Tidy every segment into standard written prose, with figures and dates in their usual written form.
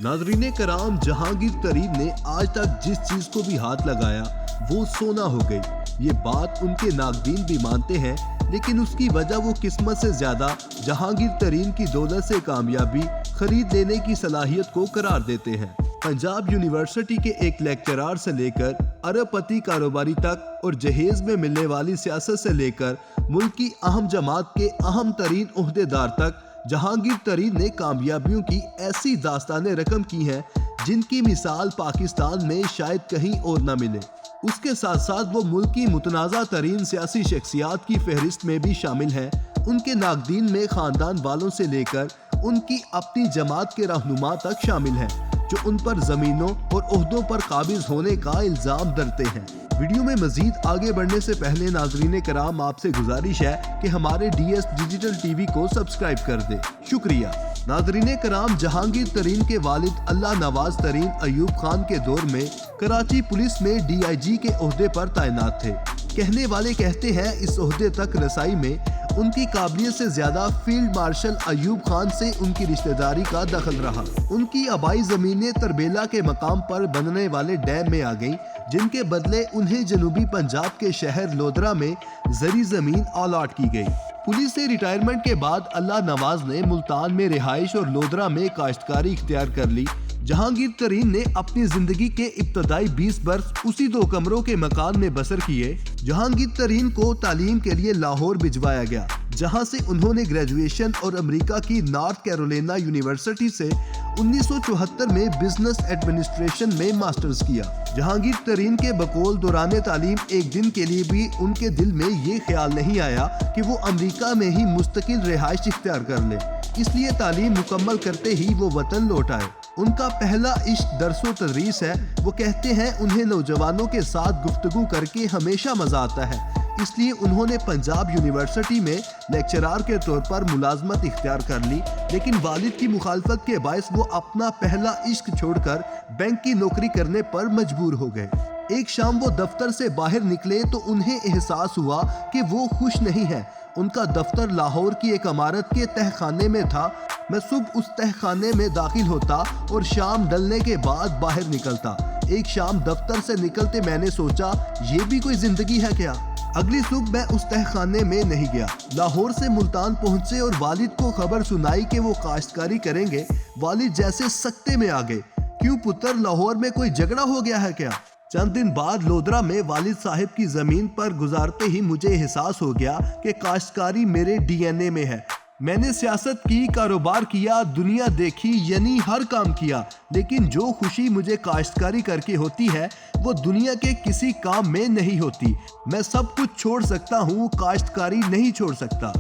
ناظرین کرام، جہانگیر ترین نے آج تک جس چیز کو بھی ہاتھ لگایا وہ سونا ہو گئی۔ یہ بات ان کے ناقدین بھی مانتے ہیں، لیکن اس کی وجہ وہ قسمت سے زیادہ جہانگیر ترین کی دولت سے کامیابی خرید لینے کی صلاحیت کو قرار دیتے ہیں۔ پنجاب یونیورسٹی کے ایک لیکچرار سے لے کر ارب پتی کاروباری تک اور جہیز میں ملنے والی سیاست سے لے کر ملک کی اہم جماعت کے اہم ترین عہدے دار تک، جہانگیر ترین نے کامیابیوں کی ایسی داستانیں رقم کی ہیں جن کی مثال پاکستان میں شاید کہیں اور نہ ملے۔ اس کے ساتھ ساتھ وہ ملک کی متنازع ترین سیاسی شخصیات کی فہرست میں بھی شامل ہیں۔ ان کے ناقدین میں خاندان والوں سے لے کر ان کی اپنی جماعت کے رہنما تک شامل ہیں، جو ان پر زمینوں اور عہدوں پر قابض ہونے کا الزام دھرتے ہیں۔ ویڈیو میں مزید آگے بڑھنے سے پہلے ناظرین کرام، آپ سے گزارش ہے کہ ہمارے D S digital T V کو سبسکرائب کر دیں۔ شکریہ۔ ناظرین کرام، جہانگیر ترین کے والد اللہ نواز ترین ایوب خان کے دور میں کراچی پولیس میں ڈی آئی جی کے عہدے پر تعینات تھے۔ کہنے والے کہتے ہیں اس عہدے تک رسائی میں ان کی قابلیت سے زیادہ فیلڈ مارشل ایوب خان سے ان کی رشتہ داری کا دخل رہا۔ ان کی آبائی زمینیں تربیلا کے مقام پر بننے والے ڈیم میں آ گئیں، جن کے بدلے انہیں جنوبی پنجاب کے شہر لودرا میں زرعی زمین الاٹ کی گئی۔ پولیس سے ریٹائرمنٹ کے بعد اللہ نواز نے ملتان میں رہائش اور لودرا میں کاشتکاری اختیار کر لی۔ جہانگیر ترین نے اپنی زندگی کے ابتدائی 20 برس اسی 2 کمروں کے مکان میں بسر کیے۔ جہانگیر ترین کو تعلیم کے لیے لاہور بھجوایا گیا، جہاں سے انہوں نے گریجویشن اور امریکہ کی نارتھ کیرولینا یونیورسٹی سے 1974 میں بزنس ایڈمنسٹریشن میں ماسٹرز کیا۔ جہانگیر ترین کے بقول دوران تعلیم ایک دن کے لیے بھی ان کے دل میں یہ خیال نہیں آیا کہ وہ امریکہ میں ہی مستقل رہائش اختیار کر لیں، اس لیے تعلیم مکمل کرتے ہی وہ وطن لوٹ آئے۔ ان کا پہلا عشق درس و تدریس ہے۔ وہ کہتے ہیں انہیں نوجوانوں کے ساتھ گفتگو کر کے ہمیشہ مزہ آتا ہے، اس لیے انہوں نے پنجاب یونیورسٹی میں لیکچرار کے طور پر ملازمت اختیار کر لی، لیکن والد کی مخالفت کے باعث وہ اپنا پہلا عشق چھوڑ کر بینک کی نوکری کرنے پر مجبور ہو گئے۔ ایک شام وہ دفتر سے باہر نکلے تو انہیں احساس ہوا کہ وہ خوش نہیں ہیں۔ ان کا دفتر لاہور کی ایک عمارت کے تہ خانے میں تھا۔ میں صبح اس تہ خانے میں داخل ہوتا اور شام ڈلنے کے بعد باہر نکلتا۔ ایک شام دفتر سے نکلتے میں نے سوچا، یہ بھی کوئی زندگی ہے کیا؟ اگلی صبح میں اس تہ خانے میں نہیں گیا۔ لاہور سے ملتان پہنچے اور والد کو خبر سنائی کہ وہ کاشتکاری کریں گے۔ والد جیسے سکتے میں آ گئے۔ کیوں پتر، لاہور میں کوئی جھگڑا ہو گیا ہے کیا؟ چند دن بعد لودرا میں والد صاحب کی زمین پر گزارتے ہی مجھے احساس ہو گیا کہ کاشتکاری میرے ڈی این اے میں ہے۔ میں نے سیاست کی، کاروبار کیا، دنیا دیکھی، یعنی ہر کام کیا، لیکن جو خوشی مجھے کاشتکاری کر کے ہوتی ہے وہ دنیا کے کسی کام میں نہیں ہوتی۔ میں سب کچھ چھوڑ سکتا ہوں، کاشتکاری نہیں چھوڑ سکتا۔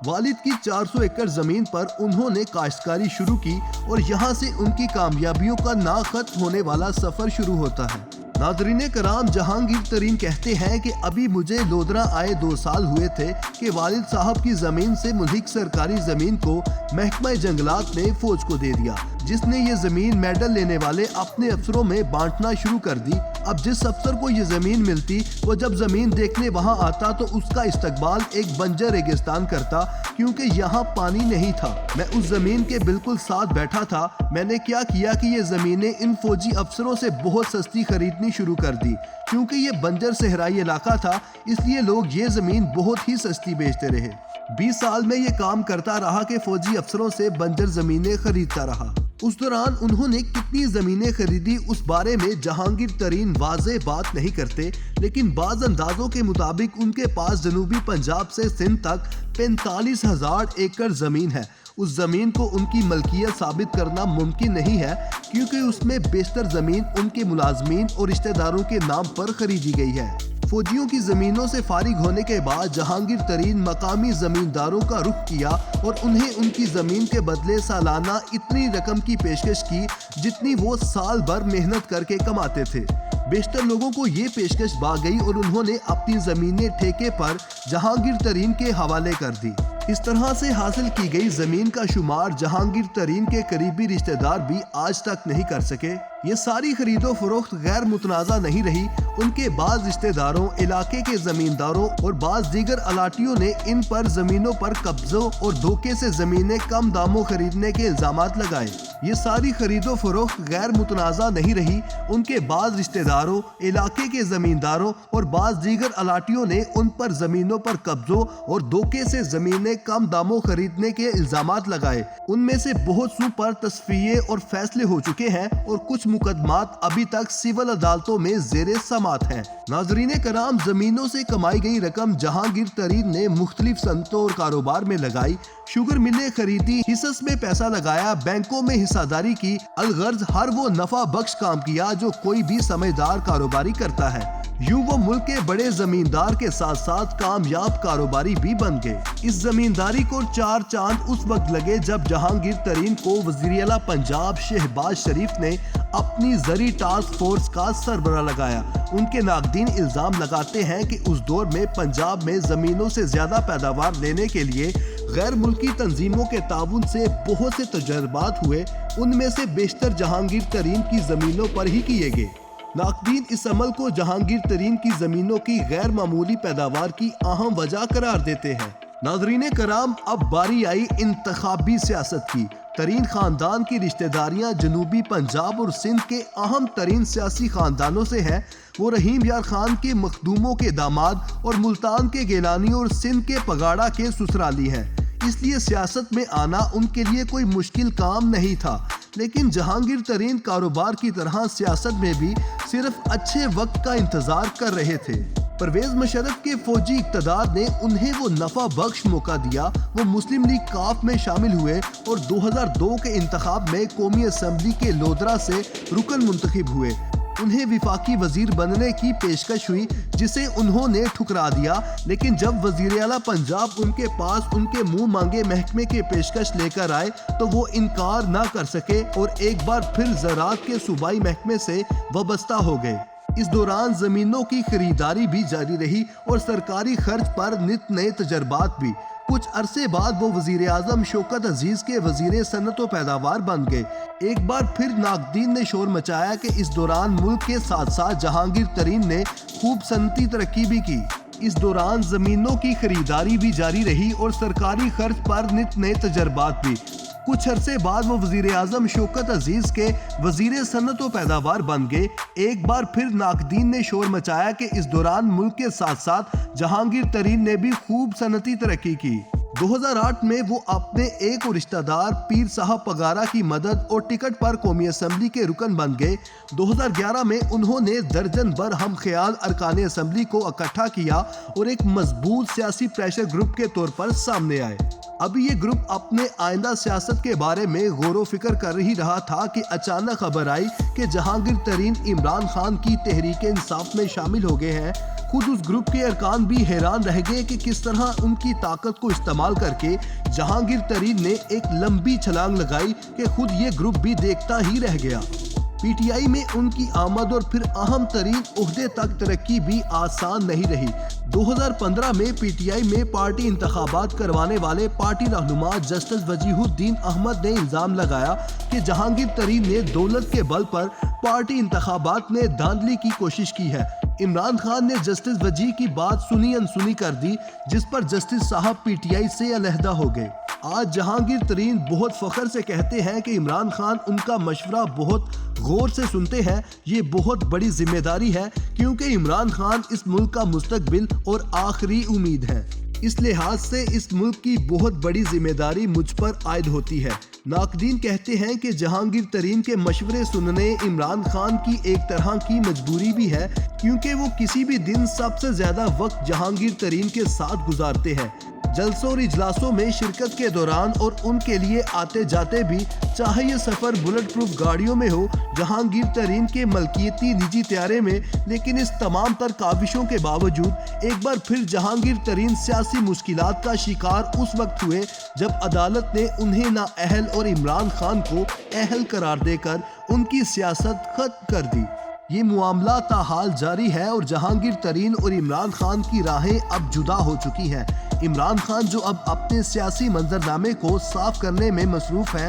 والد کی 400 ایکڑ زمین پر انہوں نے کاشتکاری شروع کی اور یہاں سے ان کی کامیابیوں کا نہ ختم ہونے والا سفر شروع ہوتا ہے۔ ناظرین کرام، جہانگیر ترین کہتے ہیں کہ ابھی مجھے لودرا آئے 2 سال ہوئے تھے کہ والد صاحب کی زمین سے ملک سرکاری زمین کو محکمہ جنگلات نے فوج کو دے دیا، جس نے یہ زمین میڈل لینے والے اپنے افسروں میں بانٹنا شروع کر دی۔ اب جس افسر کو یہ زمین ملتی، وہ جب زمین دیکھنے وہاں آتا تو اس کا استقبال ایک بنجر ریگستان کرتا، کیونکہ یہاں پانی نہیں تھا۔ میں اس زمین کے بالکل ساتھ بیٹھا تھا۔ میں نے کیا کیا کہ یہ زمینیں ان فوجی افسروں سے بہت سستی خریدنی شروع کر دی۔ کیونکہ یہ بنجر صحرائی علاقہ تھا، اس لیے لوگ یہ زمین بہت ہی سستی بیچتے رہے۔ 20 سال میں یہ کام کرتا رہا کہ فوجی افسروں سے بنجر زمینیں خریدتا رہا۔ اس دوران انہوں نے کتنی زمینیں خریدی اس بارے میں جہانگیر ترین واضح بات نہیں کرتے، لیکن بعض اندازوں کے مطابق ان کے پاس جنوبی پنجاب سے سندھ تک 45,000 ایکڑ زمین ہے۔ اس زمین کو ان کی ملکیت ثابت کرنا ممکن نہیں ہے، کیونکہ اس میں بیشتر زمین ان کے ملازمین اور رشتہ داروں کے نام پر خریدی گئی ہے۔ فوجیوں کی زمینوں سے فارغ ہونے کے بعد جہانگیر ترین مقامی زمینداروں کا رخ کیا اور انہیں ان کی زمین کے بدلے سالانہ اتنی رقم کی پیشکش کی جتنی وہ سال بھر محنت کر کے کماتے تھے۔ بیشتر لوگوں کو یہ پیشکش بھا گئی اور انہوں نے اپنی زمینیں ٹھیکے پر جہانگیر ترین کے حوالے کر دی۔ اس طرح سے حاصل کی گئی زمین کا شمار جہانگیر ترین کے قریبی رشتہ دار بھی آج تک نہیں کر سکے۔ یہ ساری خرید و فروخت غیر متنازع نہیں رہی۔ ان کے بعض رشتہ داروں، علاقے کے زمینداروں اور بعض دیگر الاٹیوں نے ان پر زمینوں پر قبضوں اور دھوکے سے زمینیں کم داموں خریدنے کے الزامات لگائے۔ یہ ساری خرید و فروخت غیر متنازع نہیں رہی۔ ان کے بعض رشتہ داروں، علاقے کے زمینداروں اور بعض دیگر الاٹیوں نے ان پر زمینوں پر قبضوں اور دھوکے سے زمینیں کم داموں خریدنے کے الزامات لگائے۔ ان میں سے بہت سو پر تصفیے اور فیصلے ہو چکے ہیں اور کچھ مقدمات ابھی تک سول عدالتوں میں زیر سماعت ہیں۔ ناظرین کرام، زمینوں سے کمائی گئی رقم جہانگیر ترین نے مختلف صنعتوں اور کاروبار میں لگائی۔ شوگر ملیں خریدی، حصص میں پیسہ لگایا، بینکوں میں حصہ داری کی، الغرض ہر وہ نفع بخش کام کیا جو کوئی بھی سمجھدار کاروباری کرتا ہے۔ یوں وہ ملک کے بڑے زمیندار کے ساتھ ساتھ کامیاب کاروباری بھی بن گئے۔ اس زمینداری کو 4 چاند اس وقت لگے جب جہانگیر ترین کو وزیر اعلیٰ پنجاب شہباز شریف نے اپنی زرعی ٹاسک فورس کا سربراہ لگایا۔ ان کے ناقدین الزام لگاتے ہیں کہ اس دور میں پنجاب میں زمینوں سے زیادہ پیداوار لینے کے لیے غیر ملکی تنظیموں کے تعاون سے بہت سے تجربات ہوئے، ان میں سے بیشتر جہانگیر ترین کی زمینوں پر ہی کیے گئے۔ ناقدین اس عمل کو جہانگیر ترین کی زمینوں کی غیر معمولی پیداوار کی اہم وجہ قرار دیتے ہیں۔ ناظرین کرام، اب باری آئی انتخابی سیاست کی۔ ترین خاندان کی رشتہ داریاں جنوبی پنجاب اور سندھ کے اہم ترین سیاسی خاندانوں سے ہیں۔ وہ رحیم یار خان کے مخدوموں کے داماد اور ملتان کے گیلانی اور سندھ کے پگاڑا کے سسرالی ہیں، اس لیے سیاست میں آنا ان کے لیے کوئی مشکل کام نہیں تھا۔ لیکن جہانگیر ترین کاروبار کی طرح سیاست میں بھی صرف اچھے وقت کا انتظار کر رہے تھے۔ پرویز مشرف کے فوجی اقتدار نے انہیں وہ نفع بخش موقع دیا۔ وہ مسلم لیگ کاف میں شامل ہوئے اور 2002 کے انتخاب میں قومی اسمبلی کے لودرا سے رکن منتخب ہوئے۔ انہیں وفاقی وزیر بننے کی پیشکش ہوئی جسے انہوں نے ٹھکرا دیا، لیکن جب وزیر اعلیٰ پنجاب ان کے پاس ان کے منہ مانگے محکمے کی پیشکش لے کر آئے تو وہ انکار نہ کر سکے اور ایک بار پھر زراعت کے صوبائی محکمے سے وابستہ ہو گئے۔ اس دوران زمینوں کی خریداری بھی جاری رہی اور سرکاری خرچ پر نت نئے تجربات بھی۔ کچھ عرصے بعد وہ وزیر اعظم شوکت عزیز کے وزیر صنعت و پیداوار بن گئے۔ ایک بار پھر ناقدین نے شور مچایا کہ اس دوران ملک کے ساتھ ساتھ جہانگیر ترین نے خوب صنعتی ترقی بھی کی۔ اس دوران زمینوں کی خریداری بھی جاری رہی اور سرکاری خرچ پر نت نئے تجربات بھی۔ کچھ عرصے بعد وہ وزیر اعظم شوکت عزیز کے وزیر صنعت و پیداوار بن گئے۔ ایک بار پھر ناقدین نے شور مچایا کہ اس دوران ملک کے ساتھ ساتھ جہانگیر ترین نے بھی خوب صنعتی ترقی کی۔ 2008 میں وہ اپنے ایک اور رشتہ دار پیر صاحب پگارا کی مدد اور ٹکٹ پر قومی اسمبلی کے رکن بن گئے۔ 2011 میں انہوں نے درجن بھر ہم خیال ارکان اسمبلی کو اکٹھا کیا اور ایک مضبوط سیاسی پریشر گروپ کے طور پر سامنے آئے۔ ابھی یہ گروپ اپنے آئندہ سیاست کے بارے میں غور و فکر کر ہی رہا تھا کہ اچانک خبر آئی کہ جہانگیر ترین عمران خان کی تحریک انصاف میں شامل ہو گئے ہیں۔ خود اس گروپ کے ارکان بھی حیران رہ گئے کہ کس طرح ان کی طاقت کو استعمال کر کے جہانگیر ترین نے ایک لمبی چھلانگ لگائی کہ خود یہ گروپ بھی دیکھتا ہی رہ گیا۔ پی ٹی آئی میں ان کی آمد اور پھر اہم ترین عہدے تک ترقی بھی آسان نہیں رہی۔ 2015 میں پی ٹی آئی میں پارٹی انتخابات کروانے والے پارٹی رہنما جسٹس وجیہ الدین احمد نے الزام لگایا کہ جہانگیر ترین نے دولت کے بل پر پارٹی انتخابات میں دھاندلی کی کوشش کی ہے۔ عمران خان نے جسٹس وجیہ کی بات سنی انسنی کر دی، جس پر جسٹس صاحب پی ٹی آئی سے علیحدہ ہو گئے۔ آج جہانگیر ترین بہت فخر سے کہتے ہیں کہ عمران خان ان کا مشورہ بہت غور سے سنتے ہیں۔ یہ بہت بڑی ذمہ داری ہے کیونکہ عمران خان اس ملک کا مستقبل اور آخری امید ہے۔ اس لحاظ سے اس ملک کی بہت بڑی ذمہ داری مجھ پر عائد ہوتی ہے۔ ناقدین کہتے ہیں کہ جہانگیر ترین کے مشورے سننے عمران خان کی ایک طرح کی مجبوری بھی ہے، کیونکہ وہ کسی بھی دن سب سے زیادہ وقت جہانگیر ترین کے ساتھ گزارتے ہیں۔ جلسوں اور اجلاسوں میں شرکت کے دوران اور ان کے لیے آتے جاتے بھی، چاہے یہ سفر بلٹ پروف گاڑیوں میں ہو، جہانگیر ترین کے ملکیتی نجی طیارے میں، لیکن اس تمام تر کاوشوں کے باوجود ایک بار پھر جہانگیر ترین سیاسی مشکلات کا شکار اس وقت ہوئے جب عدالت نے انہیں نااہل اور عمران خان کو اہل قرار دے کر ان کی سیاست ختم کر دی۔ یہ معاملہ تاحال جاری ہے اور جہانگیر ترین اور عمران خان کی راہیں اب جدا ہو چکی ہیں۔ عمران خان جو اب اپنے سیاسی منظرنامے کو صاف کرنے میں مصروف ہیں،